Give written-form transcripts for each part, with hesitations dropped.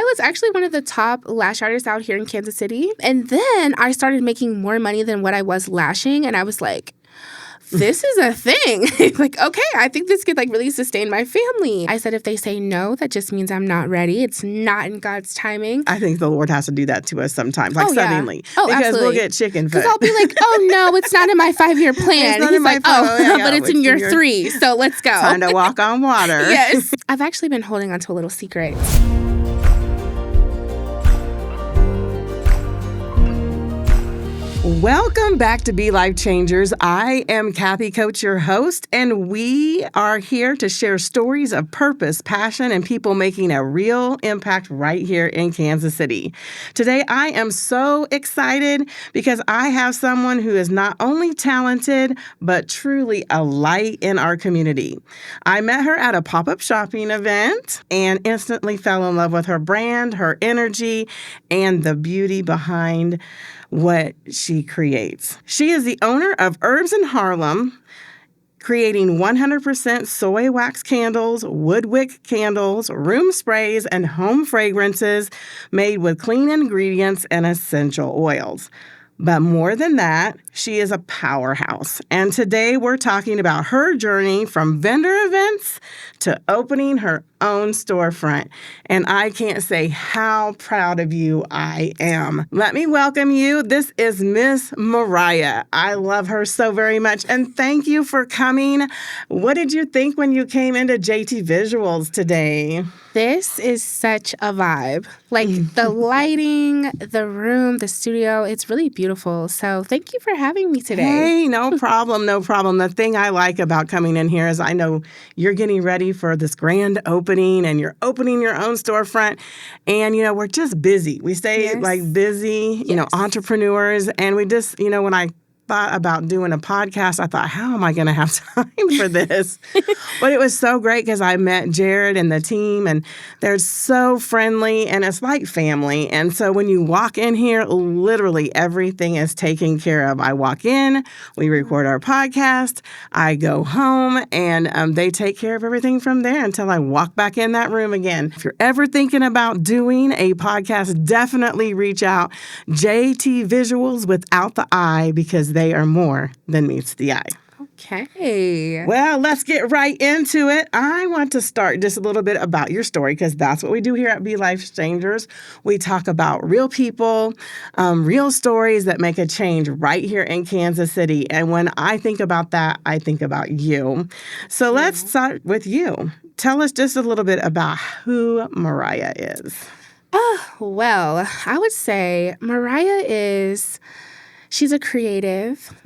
was actually one of the top lash artists out here in Kansas City. And then I started making more money than what I was lashing. And I was like, this is a thing. Like, okay, I think this could like really sustain my family. I said, if they say no, that just means I'm not ready. It's not in God's timing. I think the Lord has to do that to us sometimes, like suddenly. Oh, because absolutely. We'll get chicken foot. Because I'll be like, oh, no, it's not in my 5-year plan. It's He's like, but it's in your 3, so let's go. Time to walk on water. Yes. I've actually been holding on to a little secret. Welcome back to Be Life Changers. I am Kathy Coates, your host, and we are here to share stories of purpose, passion, and people making a real impact right here in Kansas City. Today, I am so excited because I have someone who is not only talented, but truly a light in our community. I met her at a pop-up shopping event and instantly fell in love with her brand, her energy, and the beauty behind what she creates. She is the owner of Herbs Harlem, creating 100% soy wax candles, wood wick candles, room sprays, and home fragrances made with clean ingredients and essential oils. But more than that, she is a powerhouse. And today we're talking about her journey from vendor events to opening her own storefront. And I can't say how proud of you I am. Let me welcome you. This is Miss Maryah. I love her so very much. And thank you for coming. What did you think when you came into JT Visuals today? This is such a vibe. Like the lighting, the room, the studio, it's really beautiful. So thank you for having me today. Hey, no problem, no problem. The thing I like about coming in here is I know you're getting ready for this grand opening and you're opening your own storefront. And, we're just busy. We stay busy, entrepreneurs. And we just, when I thought about doing a podcast, I thought, how am I going to have time for this? But it was so great because I met Jared and the team, and they're so friendly, and it's like family. And so when you walk in here, literally everything is taken care of. I walk in, we record our podcast, I go home, and they take care of everything from there until I walk back in that room again. If you're ever thinking about doing a podcast, definitely reach out. JT Visuals without the I, because they are more than meets the eye. Okay. Well, let's get right into it. I want to start just a little bit about your story because that's what we do here at Be Life Changers. We talk about real people, real stories that make a change right here in Kansas City. And when I think about that, I think about you. So let's start with you. Tell us just a little bit about who Maryah is. Well, I would say Maryah is... She's a creative,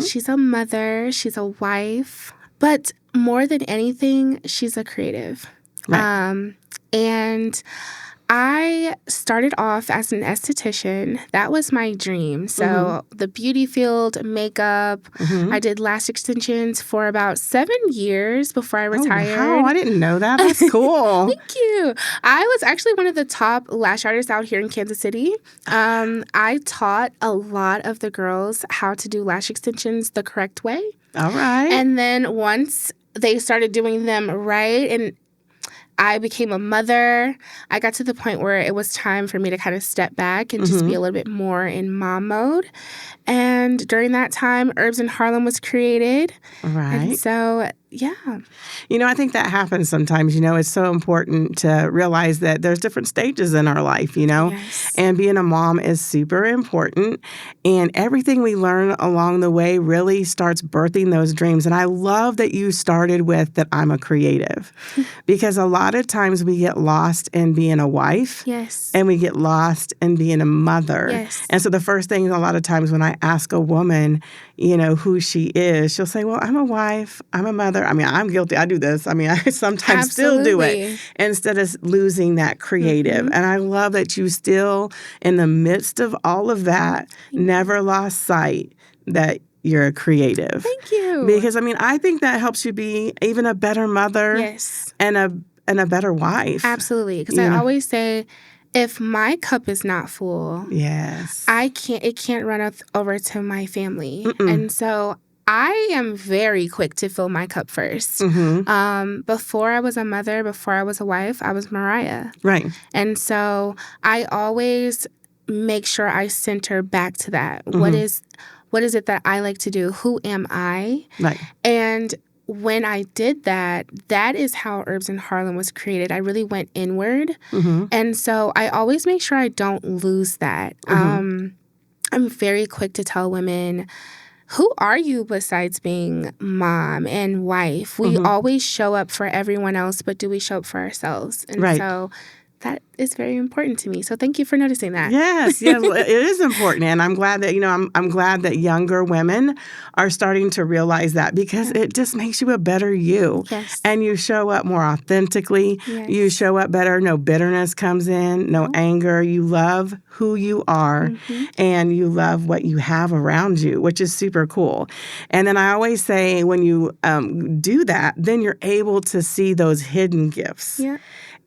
she's a mother, she's a wife, but more than anything, she's a creative. Right. And I started off as an esthetician. That was my dream. So the beauty field, makeup, I did lash extensions for about 7 years before I retired. Oh, wow. I didn't know that. That's cool. Thank you. I was actually one of the top lash artists out here in Kansas City. I taught a lot of the girls how to do lash extensions the correct way. All right. And then once they started doing them right and I became a mother, I got to the point where it was time for me to kind of step back and just be a little bit more in mom mode. And during that time, Herbs Harlem was created. Right. And so, yeah. I think that happens sometimes. It's so important to realize that there's different stages in our life, Yes. and being a mom is super important. And everything we learn along the way really starts birthing those dreams. And I love that you started with that I'm a creative because a lot of times we get lost in being a wife. Yes. And we get lost in being a mother. Yes. And so the first thing a lot of times when I ask a woman, who she is, she'll say, well, I'm a wife, I'm a mother. I'm guilty. I do this. I sometimes still do it instead of losing that creative. And I love that you still, in the midst of all of that, never lost sight that you're a creative. Thank you. Because, I think that helps you be even a better mother. Yes. And a better wife. Absolutely. Because I always say, if my cup is not full, yes, it can't run over to my family. And so I am very quick to fill my cup first. Before I was a mother, before I was a wife, I was Maryah. Right. And so I always make sure I center back to that. What is it that I like to do? Who am I? Right. And when I did that, that is how Herbs Harlem was created. I really went inward. And so I always make sure I don't lose that. I'm very quick to tell women, who are you besides being mom and wife? We always show up for everyone else, but do we show up for ourselves? And so that is very important to me. So thank you for noticing that. Yes, well, it is important. And I'm glad that, I'm glad that younger women are starting to realize that, because it just makes you a better you. Yes. And you show up more authentically. Yes. You show up better. No bitterness comes in, no anger. You love who you are and you love what you have around you, which is super cool. And then I always say, when you do that, then you're able to see those hidden gifts. Yeah.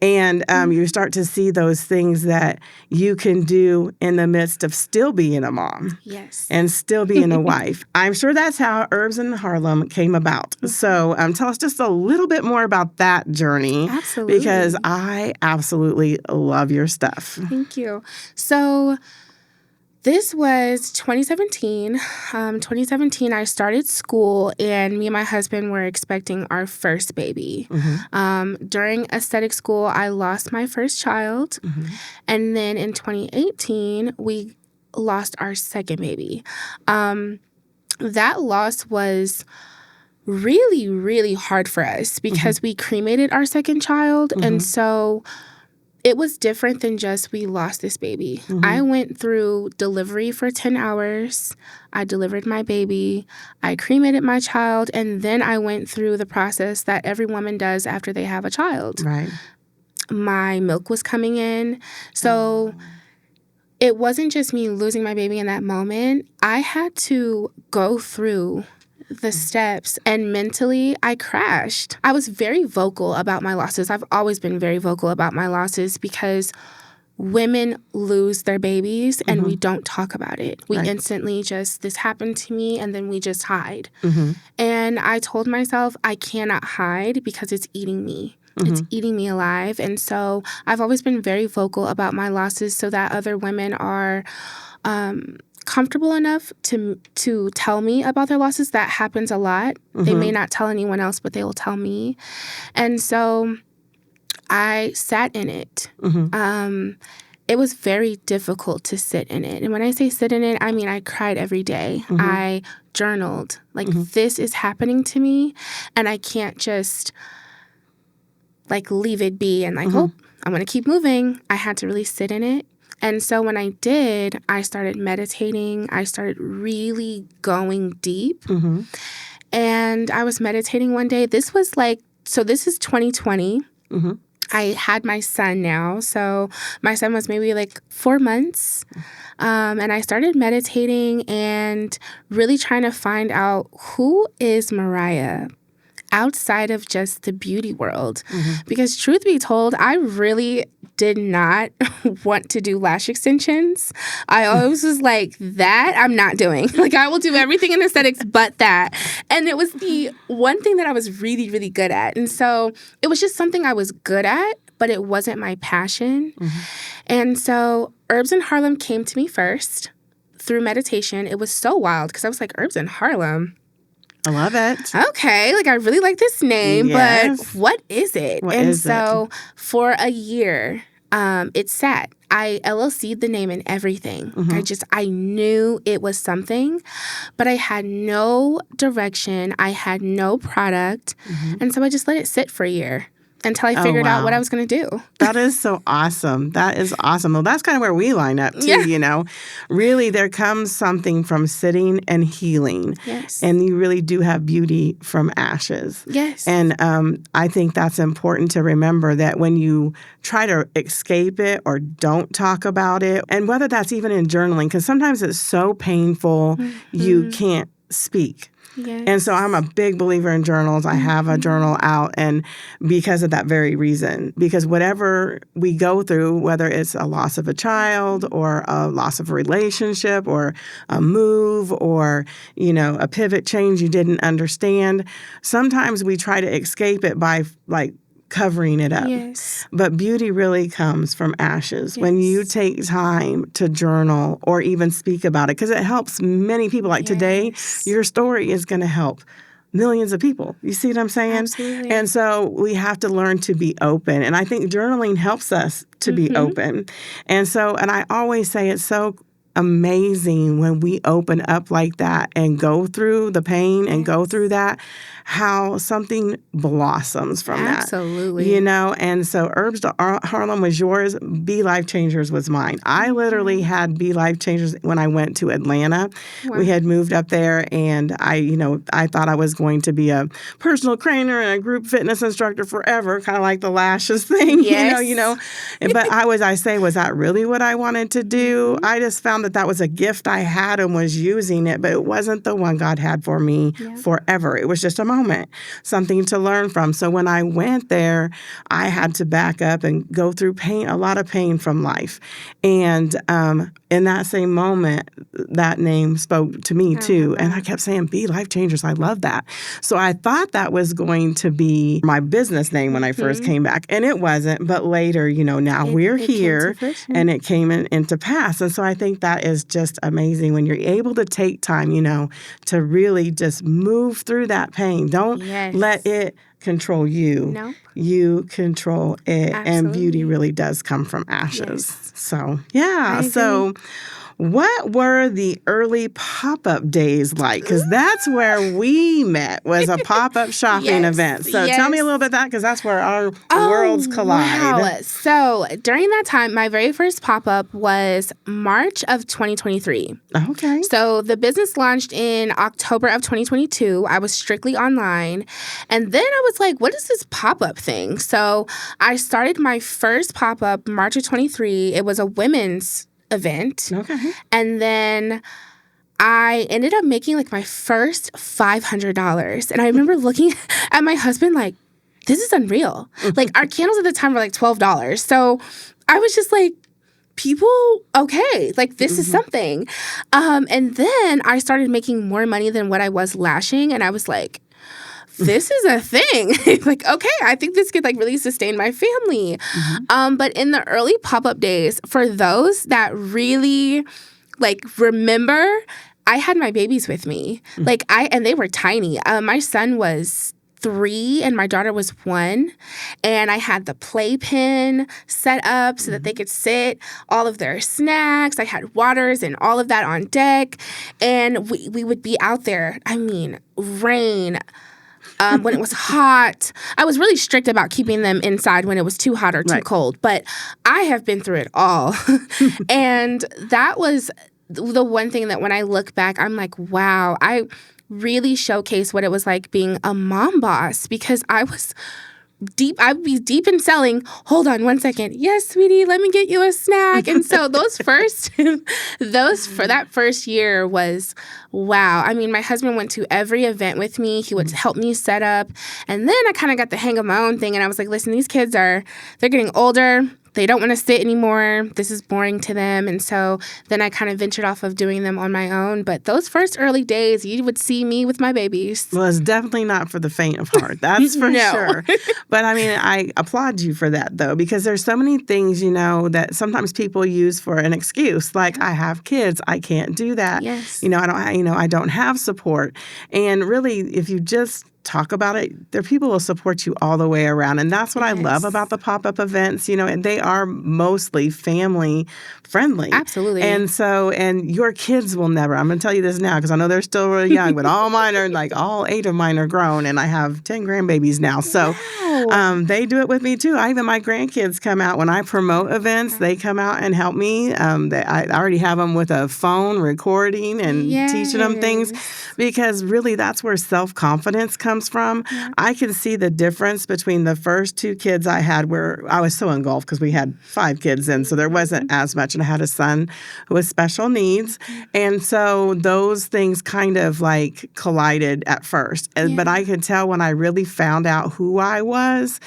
And you start to see those things that you can do in the midst of still being a mom. Yes. And still being a wife. I'm sure that's how Herbs Harlem came about. So tell us just a little bit more about that journey. Absolutely. Because I absolutely love your stuff. Thank you. So this was 2017. 2017, I started school, and me and my husband were expecting our first baby. During aesthetic school, I lost my first child. And then in 2018, we lost our second baby. That loss was really, really hard for us because we cremated our second child. And so it was different than just we lost this baby. I went through delivery for 10 hours. I delivered my baby. I cremated my child. And then I went through the process that every woman does after they have a child. Right. My milk was coming in. So it wasn't just me losing my baby in that moment. I had to go through the steps, and mentally I crashed. I was very vocal about my losses. I've always been very vocal about my losses because women lose their babies and we don't talk about it. We instantly just, this happened to me, and then we just hide. And I told myself I cannot hide because it's eating me. It's eating me alive. And so I've always been very vocal about my losses so that other women are comfortable enough to tell me about their losses. That happens a lot. They may not tell anyone else, but they will tell me. And so I sat in it. It was very difficult to sit in it. And when I say sit in it, I mean I cried every day. I journaled. Like, this is happening to me, and I can't just leave it be and oh, I'm going to keep moving. I had to really sit in it. And so when I did, I started meditating. I started really going deep. And I was meditating one day. This was this is 2020. I had my son now. So my son was maybe 4 months. And I started meditating and really trying to find out, who is Maryah outside of just the beauty world. Because truth be told, I really did not want to do lash extensions. I always was like, that I'm not doing. I will do everything in aesthetics but that. And it was the one thing that I was really, really good at. And so it was just something I was good at, but it wasn't my passion. And so Herbs Harlem came to me first through meditation. It was so wild because I was like, Herbs Harlem? I love it. Okay, I really like this name, but what is it? For a year, it sat. I LLC'd the name and everything. I knew it was something, but I had no direction. I had no product. And so I just let it sit for a year until I figured out what I was going to do. That is so awesome. That is awesome. Well, that's kind of where we line up too, Really, there comes something from sitting and healing. Yes. And you really do have beauty from ashes. Yes. And I think that's important to remember, that when you try to escape it or don't talk about it, and whether that's even in journaling, because sometimes it's so painful you can't speak. Yes. And so I'm a big believer in journals. I have a journal out, and because of that very reason, because whatever we go through, whether it's a loss of a child or a loss of a relationship or a move or, a pivot change you didn't understand, sometimes we try to escape it by covering it up. Yes. But beauty really comes from ashes. Yes. When you take time to journal or even speak about it, because it helps many people. Like today, your story is going to help millions of people. You see what I'm saying? Absolutely. And so we have to learn to be open. And I think journaling helps us to be open. And I always say it's so amazing when we open up like that and go through the pain and go through that, how something blossoms from that. Absolutely. And so Herbs Harlem was yours. Be Life Changers was mine. I literally had Be Life Changers when I went to Atlanta. Wow. We had moved up there, and I thought I was going to be a personal trainer and a group fitness instructor forever, kind of like the lashes thing, Yes. But was that really what I wanted to do? I just found that was a gift I had and was using it, but it wasn't the one God had for me forever. It was just a moment, something to learn from. So when I went there, I had to back up and go through pain, a lot of pain from life. And in that same moment, that name spoke to me too. And I kept saying, Be Life Changers. I love that. So I thought that was going to be my business name when I first came back. And it wasn't. But later, now we're here and it came into pass. And so I think that is just amazing when you're able to take time, to really just move through that pain. Don't let it control you. No. You control it. Absolutely. And beauty really does come from ashes. Yes. So, yeah. So what were the early pop-up days like? Because that's where we met, was a pop-up shopping event. So tell me a little bit of that, because that's where our worlds collide. Wow. So during that time, my very first pop-up was March of 2023. Okay. So the business launched in October of 2022. I was strictly online. And then I was like, what is this pop-up thing? So I started my first pop-up March of 23. It was a women's event. Okay. And then I ended up making my first $500. And I remember looking at my husband like, this is unreal. Our candles at the time were $12. So I was just like, people, okay, this is something. And then I started making more money than what I was lashing. And I was like, this is a thing. Okay, I think this could really sustain my family. But in the early pop-up days, for those that really remember, I had my babies with me. And they were tiny. My son was 3 and my daughter was 1. And I had the playpen set up so that they could sit, all of their snacks. I had waters and all of that on deck. And we would be out there. I mean, rain, when it was hot. I was really strict about keeping them inside when it was too hot or too cold. But I have been through it all. And that was the one thing that when I look back, I'm like, wow, I really showcased what it was like being a mom boss, because I was deep. I would be deep in selling. Hold on one second. Yes, sweetie, let me get you a snack. And so for that first year was wow. I mean, my husband went to every event with me. He would help me set up. And then I kind of got the hang of my own thing. And I was like, listen, these kids they're getting older. They don't want to sit anymore. This is boring to them. And so then I kind of ventured off of doing them on my own. But those first early days, you would see me with my babies. Well, it's definitely not for the faint of heart. That's for sure. But I mean, I applaud you for that, though, because there's so many things, that sometimes people use for an excuse. Like, I have kids. I can't do that. Yes. I don't have support. And really, if you just talk about it, people will support you all the way around. And that's what I love about the pop-up events, and they are mostly family friendly. Absolutely. And your kids will never, I'm going to tell you this now because I know they're still really young, but all mine are all 8 of mine are grown, and I have 10 grandbabies now. So they do it with me too. My grandkids come out when I promote events, they come out and help me. I already have them with a phone recording and teaching them things, because really that's where self-confidence comes comes from. I can see the difference between the first 2 kids I had, where I was so engulfed because we had 5 kids in, so there wasn't as much. And I had a son who was special needs. And so those things kind of like collided at first. But I could tell when I really found out who I was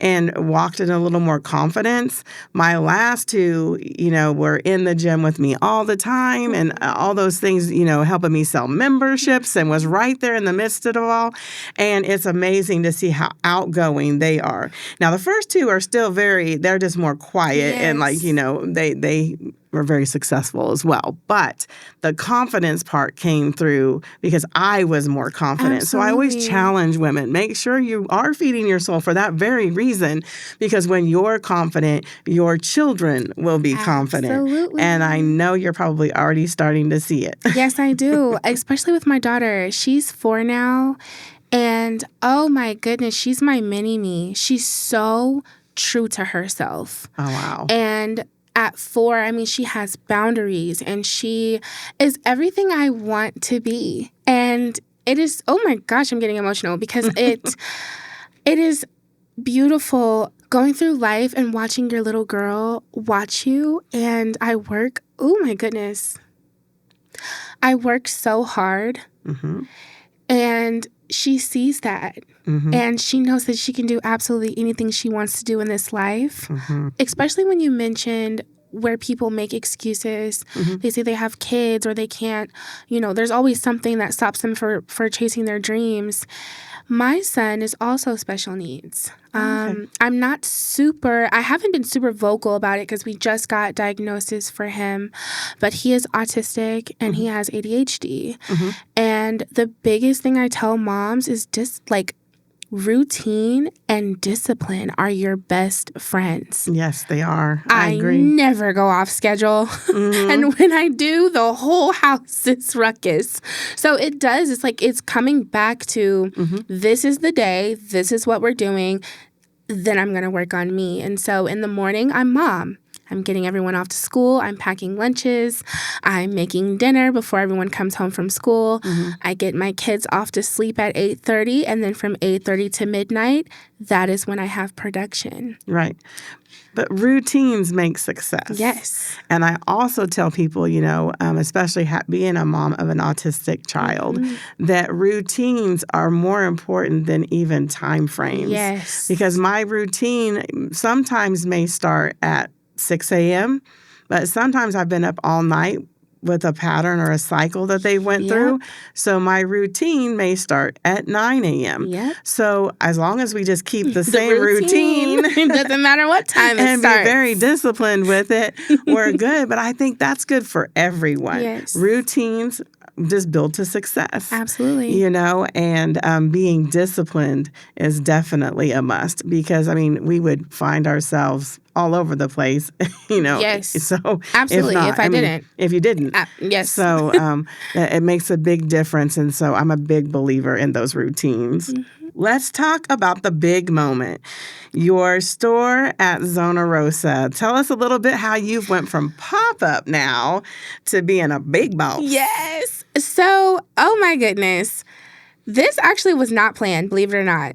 and walked in a little more confidence. My last 2, were in the gym with me all the time and all those things, helping me sell memberships, and was right there in the midst of it all. And it's amazing to see how outgoing they are. Now, the first 2 are still they're just more quiet and they were very successful as well. But the confidence part came through because I was more confident. Absolutely. So I always challenge women, make sure you are feeding your soul for that very reason, because when you're confident, your children will be confident. Absolutely. And I know you're probably already starting to see it. Yes, I do, especially with my daughter. She's 4 now, and oh my goodness, she's my mini-me. She's so true to herself. Oh, wow. And at 4, I mean, she has boundaries, and she is everything I want to be. And it is, oh my gosh, I'm getting emotional because it is beautiful going through life and watching your little girl watch you. And I work, oh my goodness, I work so hard. Mm-hmm. And she sees that. Mm-hmm. And she knows that she can do absolutely anything she wants to do in this life. Mm-hmm. Especially when you mentioned where people make excuses. Mm-hmm. They say they have kids or they can't, there's always something that stops them for chasing their dreams. My son is also special needs. Okay. I haven't been super vocal about it because we just got diagnosis for him, but he is autistic and he has ADHD. Mm-hmm. And the biggest thing I tell moms is just routine and discipline are your best friends. Yes, they are. I agree. Never go off schedule. Mm-hmm. And when I do, the whole house is ruckus. So it does. It's coming back to this is the day. This is what we're doing. Then I'm going to work on me. And so in the morning, I'm mom. I'm getting everyone off to school. I'm packing lunches. I'm making dinner before everyone comes home from school. Mm-hmm. I get my kids off to sleep at 8:30, and then from 8:30 to midnight, that is when I have production. Right. But routines make success. Yes. And I also tell people, especially being a mom of an autistic child, that routines are more important than even time frames. Yes. Because my routine sometimes may start at 6 a.m., but sometimes I've been up all night with a pattern or a cycle that they went through. So my routine may start at 9 a.m. Yep. So as long as we just keep the same routine it doesn't matter what time it and starts. be very disciplined with it, we're good. But I think that's good for everyone. Yes. Routines just build to success. Absolutely. And being disciplined is definitely a must because, we would find ourselves all over the place, Yes. So absolutely. If you didn't. Yes. So it makes a big difference. And so I'm a big believer in those routines. Mm-hmm. Let's talk about the big moment. Your store at Zona Rosa. Tell us a little bit how you've went from pop-up now to being a big boss. Yes. So, oh my goodness. This actually was not planned, believe it or not.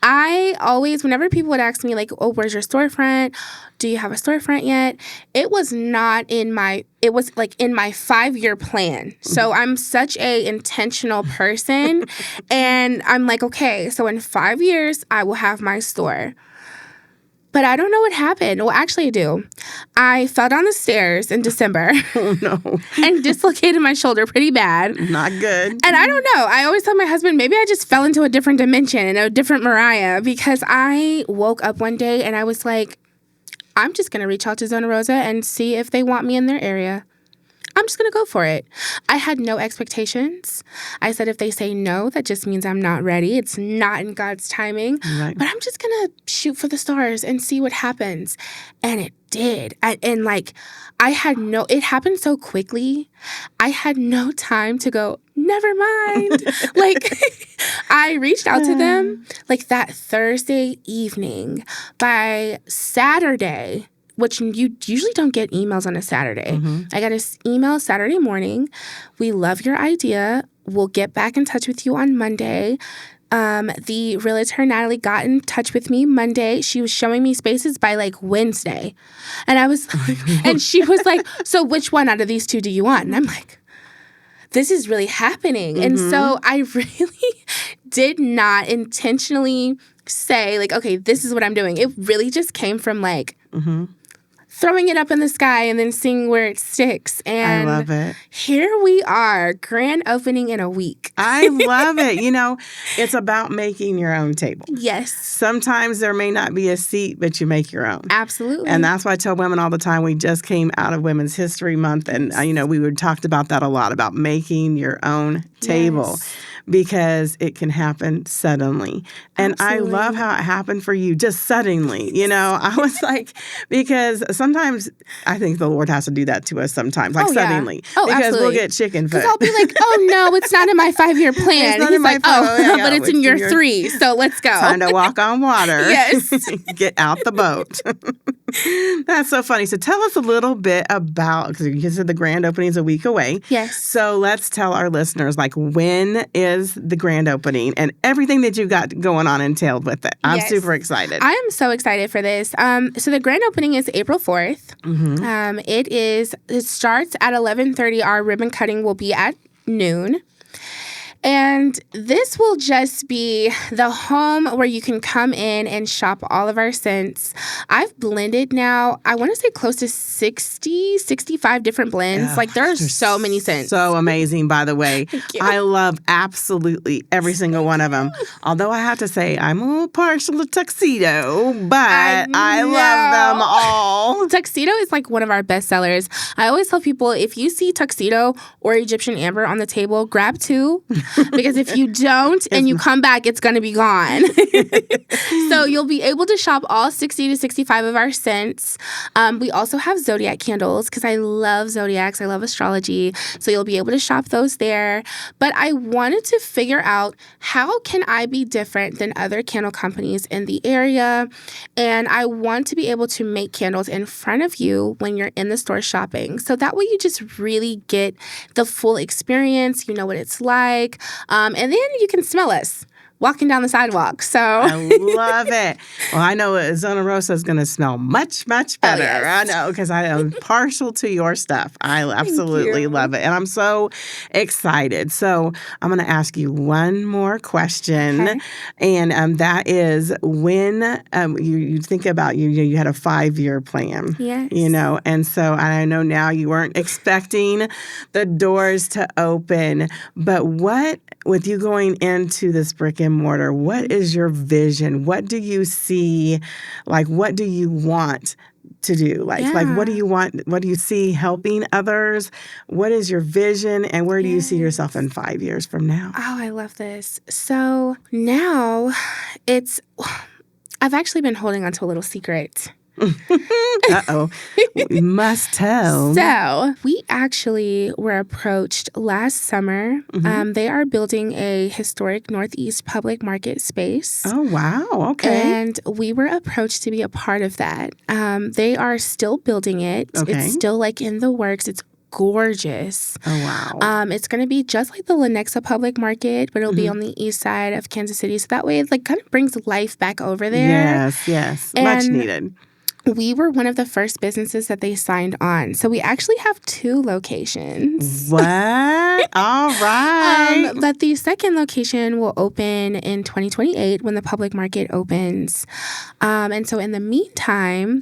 I always, whenever people would ask me where's your storefront? Do you have a storefront yet? It was not in my 5-year plan. So I'm such a intentional person. And I'm okay, so in 5 years, I will have my store. But I don't know what happened. Well, actually, I do. I fell down the stairs in December. Oh, no. And dislocated my shoulder pretty bad. Not good. And I don't know. I always tell my husband, maybe I just fell into a different dimension and a different Maryah because I woke up one day and I was like, I'm just going to reach out to Zona Rosa and see if they want me in their area. I'm just going to go for it. I had no expectations. I said if they say no, that just means I'm not ready. It's not in God's timing. Right. But I'm just going to shoot for the stars and see what happens. And it did. It happened so quickly. I had no time to go, never mind. I reached out to them that Thursday evening. By Saturday, which you usually don't get emails on a Saturday. I got an email Saturday morning. We love your idea. We'll get back in touch with you on Monday. The realtor, Natalie, got in touch with me Monday. She was showing me spaces by like Wednesday. And I was like, and she was like, so which one out of these two do you want? And I'm like, this is really happening. And so I really did not intentionally say like, okay, this is what I'm doing. It really just came from like throwing it up in the sky and then seeing where it sticks. And I love it. Here we are, grand opening in a week. I love it. You know, it's about making your own table. Yes. Sometimes there may not be a seat, but you make your own. Absolutely. And that's why I tell women all the time, we just came out of Women's History Month, and, we talked about that a lot, about making your own table. Yes. Because it can happen suddenly. And Absolutely. I love how it happened for you, just suddenly. I was like, because sometimes I think the Lord has to do that to us sometimes, like suddenly. Oh, because absolutely. we'll get chicken foot. Because I'll be like, oh, no, it's not in my 5-year plan. It's not He's in my like, but it's in your 3, so let's go. Time to walk on water. Yes. Get out the boat. That's so funny. So tell us a little bit about, because you said the grand opening is a week away. Yes. So let's tell our listeners, like, when is the grand opening and everything that you got going on entailed with it? I'm super excited. I am so excited for this. So the grand opening is April 4th. It starts at 11:30. Our ribbon cutting will be at noon. And this will just be the home where you can come in and shop all of our scents. I've blended now, I want to say close to 60, 65 different blends. Like, there are so many scents. So amazing, by the way. Thank you. I love absolutely every single one of them. Although I have to say, I'm a little partial to tuxedo, but I love them all. Tuxedo is like one of our best sellers. I always tell people, if you see tuxedo or Egyptian amber on the table, grab 2. Because if you don't and you come back, it's going to be gone. So you'll be able to shop all 60 to 65 of our scents. We also have zodiac candles because I love zodiacs. I love astrology. So you'll be able to shop those there. But I wanted to figure out, how can I be different than other candle companies in the area? And I want to be able to make candles in front of you when you're in the store shopping. So that way you just really get the full experience. You know what it's like. And then you can smell us walking down the sidewalk. So I love it. Well, I know Zona Rosa is going to smell much, much better. Oh, yes. I know, because I am partial to your stuff. I absolutely love it. And I'm so excited. So I'm going to ask you one more question. Okay. And that is, when you think about, you had a 5-year plan. Yes. And so I know now you weren't expecting the doors to open, but what, with you going into this brick and mortar, what is your vision? What do you see? Like, what do you want to do? Like, what do you want? What do you see helping others? What is your vision? And where do you see yourself in 5 years from now? Oh, I love this. So now I've actually been holding on to a little secret. Uh-oh. We must tell. So we actually were approached last summer. They are building a historic Northeast public market space. Oh, wow. Okay. And we were approached to be a part of that. They are still building it. Okay. It's still like in the works. It's gorgeous. Oh, wow. It's going to be just like the Lenexa Public Market, but it'll be on the east side of Kansas City. So that way it like kind of brings life back over there. Yes. And much needed. We were one of the first businesses that they signed on. So we actually have 2 locations. What? All right. But the second location will open in 2028 when the public market opens. And so in the meantime,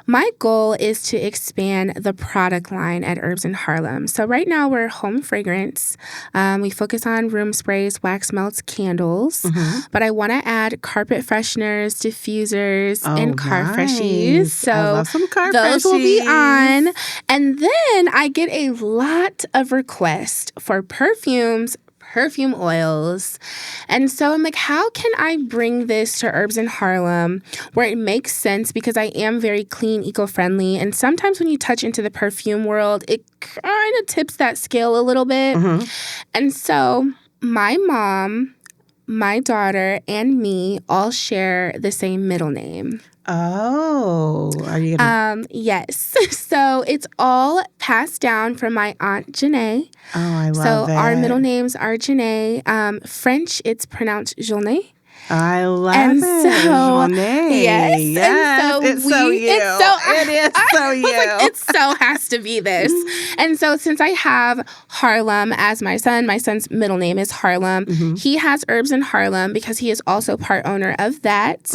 my goal is to expand the product line at Herbs Harlem. So right now we're home fragrance. We focus on room sprays, wax melts, candles. But I want to add carpet fresheners, diffusers, and car freshies. So I love some car those will be freshies. on. And then I get a lot of requests for perfumes, perfume oils. And so I'm like, how can I bring this to Herbs Harlem where it makes sense? Because I am very clean, eco-friendly. And sometimes when you touch into the perfume world, it kind of tips that scale a little bit. And so my mom my daughter and me all share the same middle name. Oh, are you gonna? Yes. So it's all passed down from my aunt Janae. Oh, I love So it. our middle names are Janae. French, it's pronounced Journée. I love And it. so, Journée. yes. Yes, And so it's so you. It is so you. I was like, it so has to be this. And so since I have Harlem as my son's middle name is Harlem. He has Herbs in Harlem because he is also part owner of that.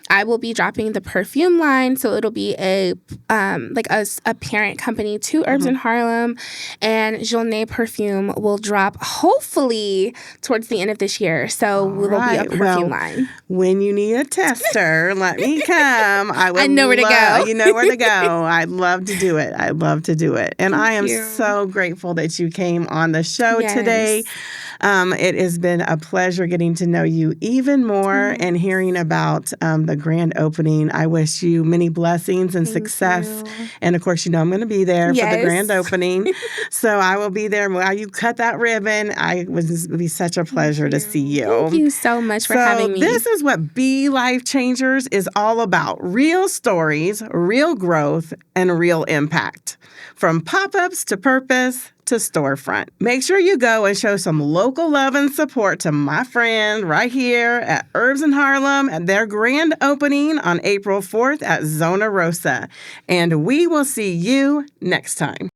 I will be dropping the perfume line. So it'll be a parent company to Herbs in Harlem. And Journée perfume will drop hopefully towards the end of this year. So it'll be a perfume line. When you need a tester, let me come. I know where to go. You know where to go. I'd love to do it. I'd love to do it. And I am you. so grateful that you came on the show today. It has been a pleasure getting to know you even more and hearing about the grand opening. I wish you many blessings and success. And of course, I'm going to be there for the grand opening. So I will be there while you cut that ribbon. It would be such a pleasure to see you. Thank you so much for having me. This is what Be Life Changers is all about. Real stories, real growth, and real impact. From pop-ups to purpose to storefront. Make sure you go and show some local love and support to my friend right here at Herbs in Harlem at their grand opening on April 4th at Zona Rosa. And we will see you next time.